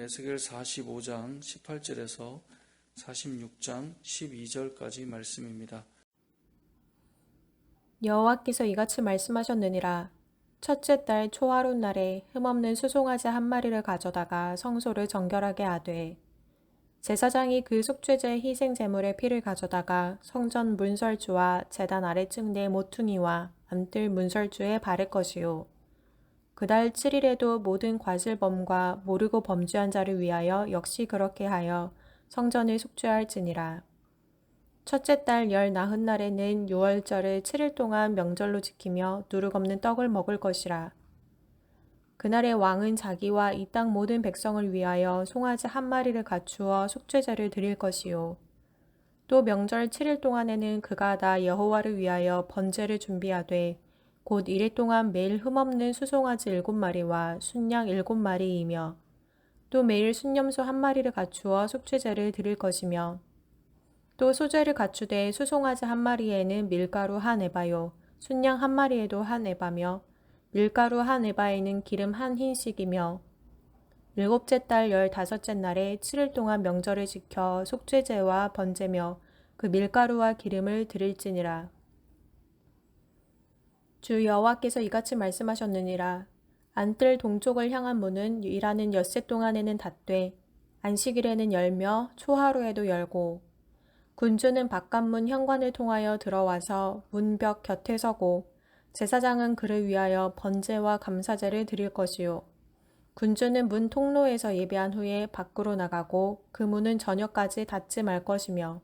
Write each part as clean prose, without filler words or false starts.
에스겔 45장 18절에서 46장 12절까지 말씀입니다. 여호와께서 이같이 말씀하셨느니라. 첫째 달 초하룻 날에 흠없는 수송아지 한 마리를 가져다가 성소를 정결하게 하되, 제사장이 그 속죄제 희생 제물의 피를 가져다가 성전 문설주와 제단 아래층 내 모퉁이와 안뜰 문설주에 바를 것이요. 그달 7일에도 모든 과실범과 모르고 범죄한 자를 위하여 역시 그렇게 하여 성전을 속죄할지니라. 첫째 달 열 나흔 날에는 유월절을 7일 동안 명절로 지키며 누룩 없는 떡을 먹을 것이라. 그날에 왕은 자기와 이 땅 모든 백성을 위하여 송아지 한 마리를 갖추어 속죄제를 드릴 것이요. 또 명절 7일 동안에는 그가 나 여호와를 위하여 번제를 준비하되 곧 이래 동안 매일 흠없는 수송아지 7마리와 순양 7마리이며 또 매일 순염소 한 마리를 갖추어 속죄제를 드릴 것이며 또 소제를 갖추되 수송아지 한 마리에는 밀가루 한 에바요 순양 한 마리에도 한 에바며 밀가루 한 에바에는 기름 한 흰씩이며 일곱째 달 15째 날에 7일 동안 명절을 지켜 속죄제와 번제며 그 밀가루와 기름을 드릴지니라. 주 여호와께서 이같이 말씀하셨느니라. 안뜰 동쪽을 향한 문은 일하는 엿새 동안에는 닫되 안식일에는 열며 초하루에도 열고 군주는 바깥문 현관을 통하여 들어와서 문벽 곁에 서고 제사장은 그를 위하여 번제와 감사제를 드릴 것이요. 군주는 문 통로에서 예배한 후에 밖으로 나가고 그 문은 저녁까지 닫지 말 것이며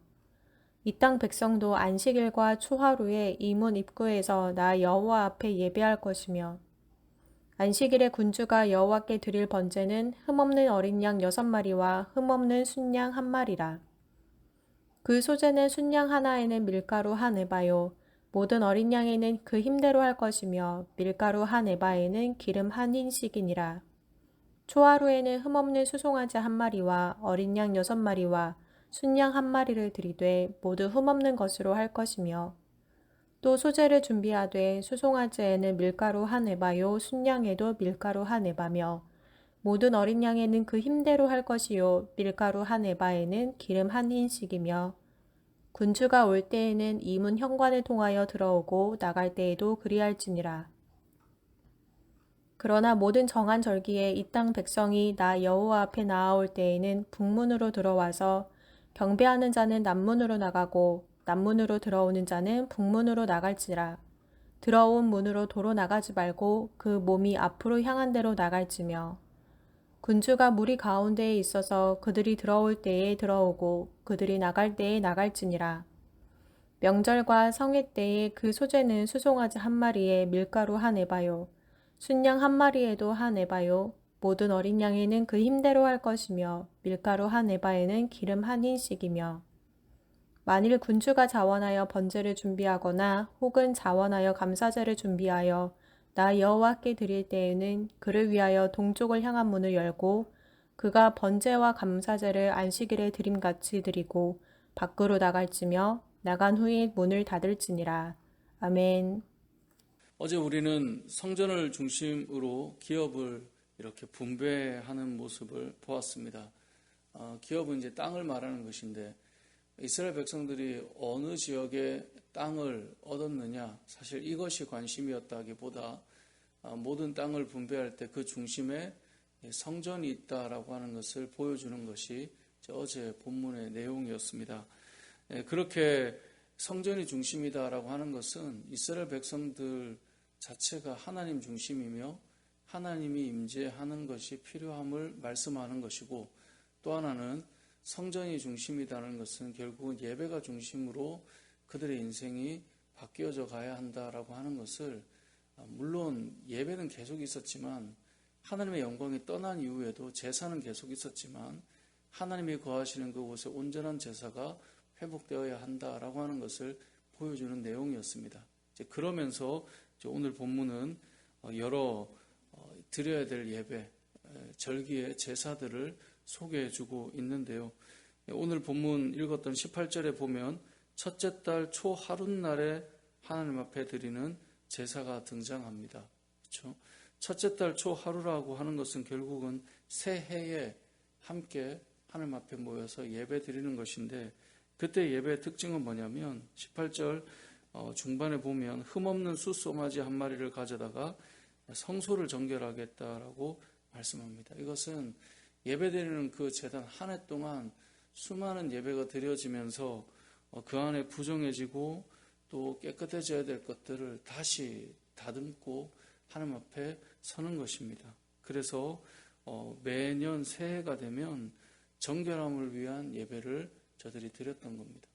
이 땅 백성도 안식일과 초하루에 이 문 입구에서 나 여호와 앞에 예배할 것이며 안식일에 군주가 여호와께 드릴 번제는 흠없는 어린 양 6마리와 흠없는 순양 한 마리라. 그 소제는 순양 하나에는 밀가루 한 에바요 모든 어린 양에는 그 힘대로 할 것이며 밀가루 한 에바에는 기름 한 흰씩이니라. 초하루에는 흠없는 수송아지 한 마리와 어린 양 6마리와 순양 한 마리를 드리되 모두 흠없는 것으로 할 것이며 또 소제를 준비하되 수송아지에는 밀가루 한 에바요 순양에도 밀가루 한 에바며 모든 어린 양에는 그 힘대로 할 것이요 밀가루 한 에바에는 기름 한 흰씩이며 군주가 올 때에는 이 문 현관을 통하여 들어오고 나갈 때에도 그리할지니라. 그러나 모든 정한 절기에 이 땅 백성이 나 여호와 앞에 나아올 때에는 북문으로 들어와서 경배하는 자는 남문으로 나가고 남문으로 들어오는 자는 북문으로 나갈지라. 들어온 문으로 도로 나가지 말고 그 몸이 앞으로 향한 대로 나갈지며 군주가 무리 가운데에 있어서 그들이 들어올 때에 들어오고 그들이 나갈 때에 나갈지니라. 명절과 성회 때에 그 소제는 수송아지 한 마리에 밀가루 한 에바요 순양 한 마리에도 한 에바요 모든 어린 양에는 그 힘대로 할 것이며 밀가루 한 에바에는 기름 한 흰씩이며 만일 군주가 자원하여 번제를 준비하거나 혹은 자원하여 감사제를 준비하여 나 여호와께 드릴 때에는 그를 위하여 동쪽을 향한 문을 열고 그가 번제와 감사제를 안식일에 드림같이 드리고 밖으로 나갈지며 나간 후에 문을 닫을지니라. 아멘. 어제 우리는 성전을 중심으로 기업을 이렇게 분배하는 모습을 보았습니다. 기업은 이제 땅을 말하는 것인데 이스라엘 백성들이 어느 지역에 땅을 얻었느냐, 사실 이것이 관심이었다기보다 모든 땅을 분배할 때 그 중심에 성전이 있다라고 하는 것을 보여주는 것이 어제 본문의 내용이었습니다. 그렇게 성전이 중심이다라고 하는 것은 이스라엘 백성들 자체가 하나님 중심이며 하나님이 임재하는 것이 필요함을 말씀하는 것이고, 또 하나는 성전이 중심이라는 것은 결국은 예배가 중심으로 그들의 인생이 바뀌어져 가야 한다라고 하는 것을, 물론 예배는 계속 있었지만 하나님의 영광이 떠난 이후에도 제사는 계속 있었지만 하나님이 거하시는 그곳에 온전한 제사가 회복되어야 한다라고 하는 것을 보여주는 내용이었습니다. 그러면서 오늘 본문은 여러 드려야 될 예배, 절기의 제사들을 소개해주고 있는데요. 오늘 본문 읽었던 18절에 보면 첫째 달 초하룻날에 하나님 앞에 드리는 제사가 등장합니다. 그렇죠? 첫째 달 초하루라고 하는 것은 결국은 새해의 함께 하나님 앞에 모여서 예배 드리는 것인데, 그때 예배의 특징은 뭐냐면 18절 중반에 보면 흠없는 숫소맞이 한 마리를 가져다가 성소를 정결하겠다라고 말씀합니다. 이것은 예배 드리는 그 제단 한 해 동안 수많은 예배가 드려지면서 그 안에 부정해지고 또 깨끗해져야 될 것들을 다시 다듬고 하나님 앞에 서는 것입니다. 그래서 매년 새해가 되면 정결함을 위한 예배를 저들이 드렸던 겁니다.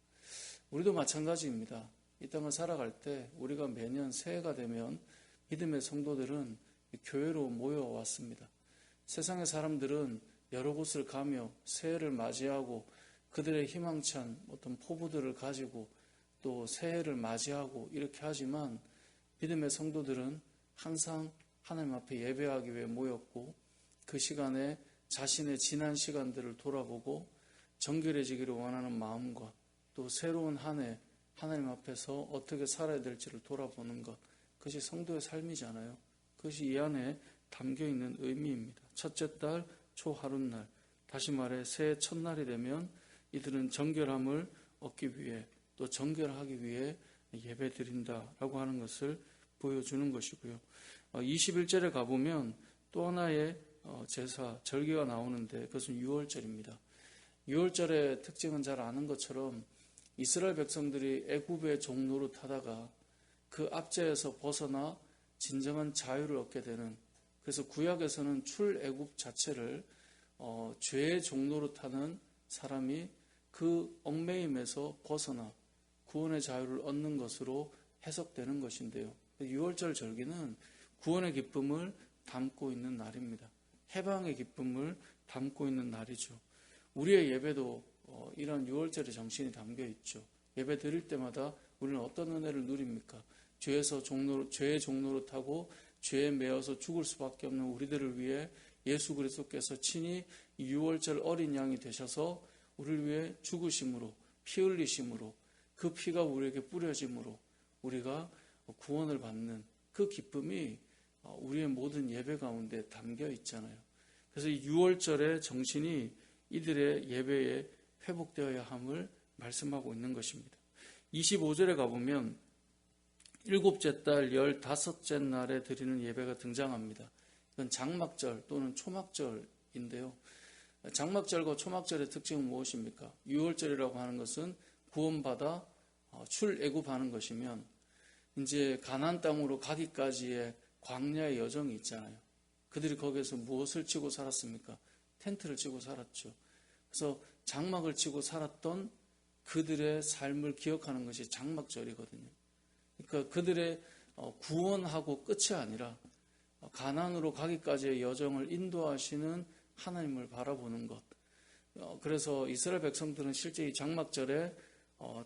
우리도 마찬가지입니다. 이 땅을 살아갈 때 우리가 매년 새해가 되면 믿음의 성도들은 교회로 모여왔습니다. 세상의 사람들은 여러 곳을 가며 새해를 맞이하고 그들의 희망찬 어떤 포부들을 가지고 또 새해를 맞이하고 이렇게 하지만 믿음의 성도들은 항상 하나님 앞에 예배하기 위해 모였고 그 시간에 자신의 지난 시간들을 돌아보고 정결해지기를 원하는 마음과 또 새로운 한 해 하나님 앞에서 어떻게 살아야 될지를 돌아보는 것, 그것이 성도의 삶이잖아요. 그것이 이 안에 담겨있는 의미입니다. 첫째 달 초하룻날, 다시 말해 새해 첫날이 되면 이들은 정결함을 얻기 위해 또 정결하기 위해 예배 드린다라고 하는 것을 보여주는 것이고요. 21절에 가보면 또 하나의 제사, 절기가 나오는데 그것은 유월절입니다. 유월절의 특징은 잘 아는 것처럼 이스라엘 백성들이 애굽의 종노릇 하다가 그 압제에서 벗어나 진정한 자유를 얻게 되는, 그래서 구약에서는 출애굽 자체를 죄의 종노릇하는 사람이 그 얽매임에서 벗어나 구원의 자유를 얻는 것으로 해석되는 것인데요. 유월절 절기는 구원의 기쁨을 담고 있는 날입니다. 해방의 기쁨을 담고 있는 날이죠. 우리의 예배도 이런 유월절의 정신이 담겨 있죠. 예배 드릴 때마다 우리는 어떤 은혜를 누립니까? 죄의 종노릇하고 죄에 매여서 죽을 수밖에 없는 우리들을 위해 예수 그리스도께서 친히 유월절 어린 양이 되셔서 우리를 위해 죽으심으로, 피 흘리심으로, 그 피가 우리에게 뿌려짐으로 우리가 구원을 받는 그 기쁨이 우리의 모든 예배 가운데 담겨 있잖아요. 그래서 이 유월절의 정신이 이들의 예배에 회복되어야 함을 말씀하고 있는 것입니다. 25절에 가보면 일곱째 달 15째 날에 드리는 예배가 등장합니다. 이건 장막절 또는 초막절인데요. 장막절과 초막절의 특징은 무엇입니까? 유월절이라고 하는 것은 구원받아 출애굽하는 것이면 이제 가나안 땅으로 가기까지의 광야의 여정이 있잖아요. 그들이 거기에서 무엇을 치고 살았습니까? 텐트를 치고 살았죠. 그래서 장막을 치고 살았던 그들의 삶을 기억하는 것이 장막절이거든요. 그러니까 그들의 구원하고 끝이 아니라 가나안으로 가기까지의 여정을 인도하시는 하나님을 바라보는 것. 그래서 이스라엘 백성들은 실제 이 장막절에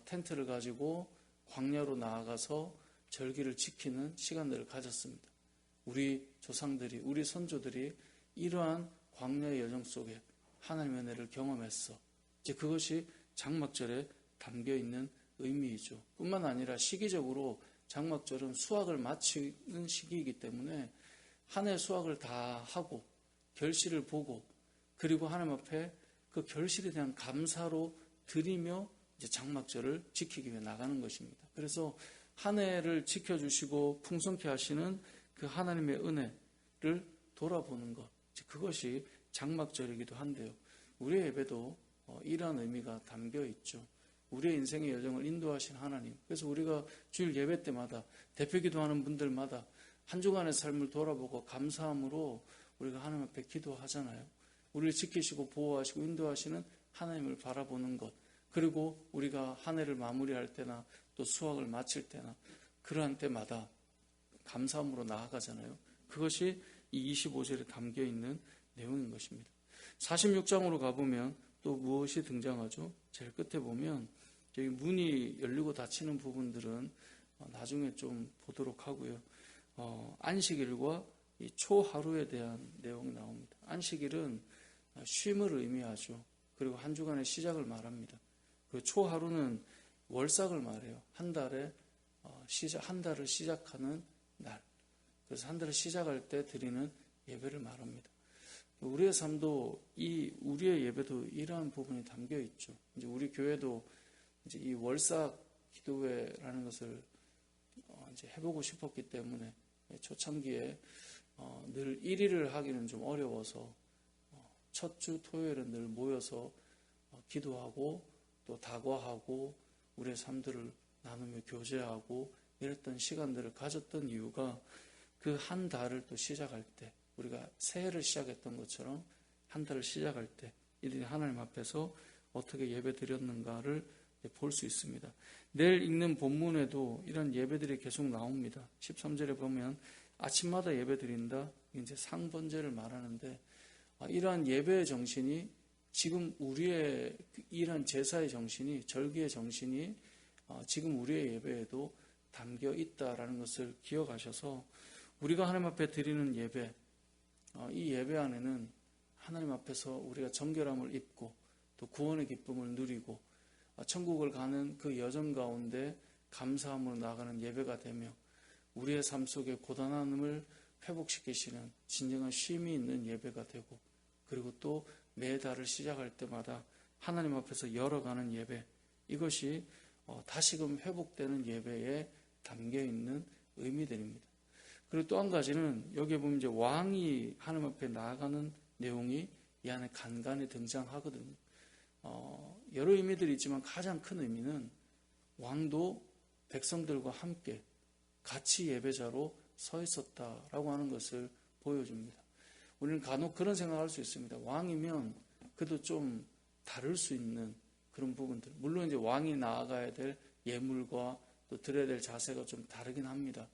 텐트를 가지고 광야로 나아가서 절기를 지키는 시간들을 가졌습니다. 우리 조상들이, 우리 선조들이 이러한 광야의 여정 속에 하나님의 은혜를 경험했어. 이제 그것이 장막절에 담겨 있는 의미이죠. 뿐만 아니라 시기적으로 장막절은 수확을 마치는 시기이기 때문에 한 해 수확을 다 하고 결실을 보고 그리고 하나님 앞에 그 결실에 대한 감사로 드리며 이제 장막절을 지키기 위해 나가는 것입니다. 그래서 한 해를 지켜주시고 풍성케 하시는 그 하나님의 은혜를 돌아보는 것, 그것이 장막절이기도 한데요. 우리의 예배도 이러한 의미가 담겨 있죠. 우리의 인생의 여정을 인도하신 하나님. 그래서 우리가 주일 예배 때마다 대표 기도하는 분들마다 한 주간의 삶을 돌아보고 감사함으로 우리가 하나님 앞에 기도하잖아요. 우리를 지키시고 보호하시고 인도하시는 하나님을 바라보는 것. 그리고 우리가 한 해를 마무리할 때나 또 수확을 마칠 때나 그러한 때마다 감사함으로 나아가잖아요. 그것이 이 25절에 담겨 있는 내용인 것입니다. 46장으로 가보면 또 무엇이 등장하죠? 제일 끝에 보면 여기 문이 열리고 닫히는 부분들은 나중에 좀 보도록 하고요. 안식일과 이 초하루에 대한 내용이 나옵니다. 안식일은 쉼을 의미하죠. 그리고 한 주간의 시작을 말합니다. 그 초하루는 월삭을 말해요. 한 달을 시작하는 날. 그래서 한 달을 시작할 때 드리는 예배를 말합니다. 우리의 삶도 우리의 예배도 이러한 부분이 담겨 있죠. 이제 우리 교회도 이제 이 월삭 기도회라는 것을 이제 해보고 싶었기 때문에 초창기에 늘 1일을 하기는 좀 어려워서 첫 주 토요일은 늘 모여서 기도하고 또 다과하고 우리의 삶들을 나누며 교제하고 이랬던 시간들을 가졌던 이유가 그 한 달을 또 시작할 때 우리가 새해를 시작했던 것처럼 한 달을 시작할 때 이들이 하나님 앞에서 어떻게 예배 드렸는가를 볼 수 있습니다. 내일 읽는 본문에도 이런 예배들이 계속 나옵니다. 13절에 보면 아침마다 예배 드린다. 이제 상번제를 말하는데 이러한 예배의 정신이 지금 우리의 이러한 제사의 정신이 절기의 정신이 지금 우리의 예배에도 담겨 있다라는 것을 기억하셔서 우리가 하나님 앞에 드리는 예배 이 예배 안에는 하나님 앞에서 우리가 정결함을 입고 또 구원의 기쁨을 누리고 천국을 가는 그 여정 가운데 감사함으로 나가는 예배가 되며 우리의 삶 속에 고단함을 회복시키시는 진정한 쉼이 있는 예배가 되고 그리고 또 매달을 시작할 때마다 하나님 앞에서 열어가는 예배 이것이 다시금 회복되는 예배에 담겨있는 의미들입니다. 그리고 또 한 가지는 여기에 보면 이제 왕이 하나님 앞에 나아가는 내용이 이 안에 간간히 등장하거든요. 여러 의미들이 있지만 가장 큰 의미는 왕도 백성들과 함께 같이 예배자로 서 있었다라고 하는 것을 보여줍니다. 우리는 간혹 그런 생각을 할 수 있습니다. 왕이면 그래도 좀 다를 수 있는 그런 부분들. 물론 이제 왕이 나아가야 될 예물과 또 드려야 될 자세가 좀 다르긴 합니다.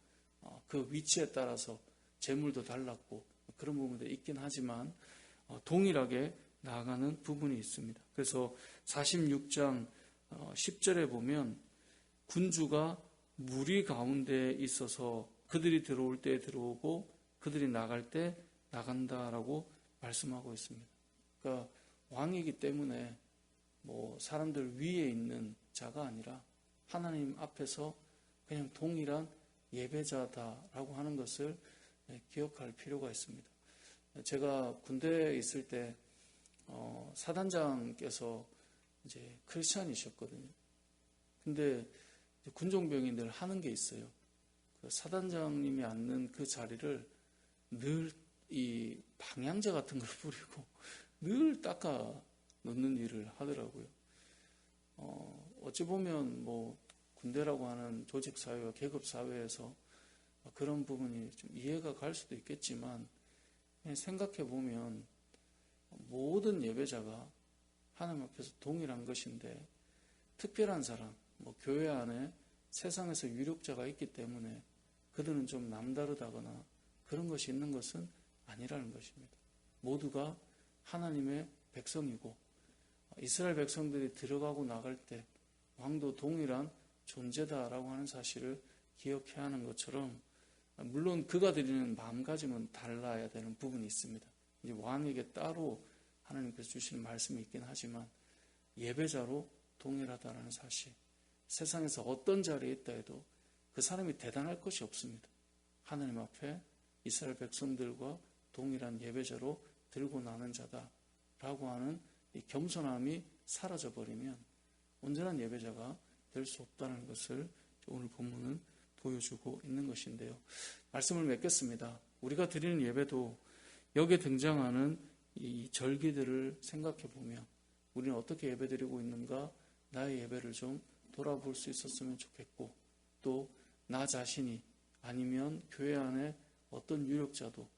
그 위치에 따라서 제물도 달랐고 그런 부분들이 있긴 하지만 동일하게 나아가는 부분이 있습니다. 그래서 46장 10절에 보면 군주가 무리 가운데 있어서 그들이 들어올 때 들어오고 그들이 나갈 때 나간다라고 말씀하고 있습니다. 그러니까 왕이기 때문에 뭐 사람들 위에 있는 자가 아니라 하나님 앞에서 그냥 동일한 예배자다라고 하는 것을 기억할 필요가 있습니다. 제가 군대에 있을 때 사단장께서 이제 크리스찬이셨거든요. 근데 군종병이 늘 하는 게 있어요. 그 사단장님이 앉는 그 자리를 늘 이 방향제 같은 걸 뿌리고 늘 닦아 놓는 일을 하더라고요. 어찌 보면 뭐 군대라고 하는 조직 사회와 계급 사회에서 그런 부분이 좀 이해가 갈 수도 있겠지만 생각해 보면 모든 예배자가 하나님 앞에서 동일한 것인데 특별한 사람, 뭐 교회 안에 세상에서 유력자가 있기 때문에 그들은 좀 남다르다거나 그런 것이 있는 것은 아니라는 것입니다. 모두가 하나님의 백성이고 이스라엘 백성들이 들어가고 나갈 때 왕도 동일한 존재다라고 하는 사실을 기억해야 하는 것처럼 물론 그가 드리는 마음가짐은 달라야 되는 부분이 있습니다. 이제 왕에게 따로 하나님께서 주시는 말씀이 있긴 하지만 예배자로 동일하다는 사실 세상에서 어떤 자리에 있다 해도 그 사람이 대단할 것이 없습니다. 하나님 앞에 이스라엘 백성들과 동일한 예배자로 들고 나는 자다라고 하는 이 겸손함이 사라져버리면 온전한 예배자가 될 수 없다는 것을 오늘 본문은 보여주고 있는 것인데요. 말씀을 맺겠습니다. 우리가 드리는 예배도 여기에 등장하는 이 절기들을 생각해 보면 우리는 어떻게 예배드리고 있는가 나의 예배를 좀 돌아볼 수 있었으면 좋겠고 또 나 자신이 아니면 교회 안에 어떤 유력자도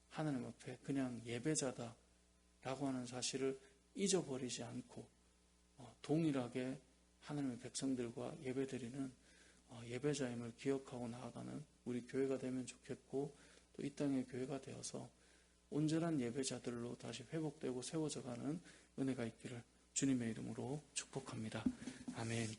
하나님 앞에 그냥 예배자다라고 하는 사실을 잊어버리지 않고 동일하게 하나님의 백성들과 예배드리는 예배자임을 기억하고 나아가는 우리 교회가 되면 좋겠고 또 이 땅의 교회가 되어서 온전한 예배자들로 다시 회복되고 세워져가는 은혜가 있기를 주님의 이름으로 축복합니다. 아멘.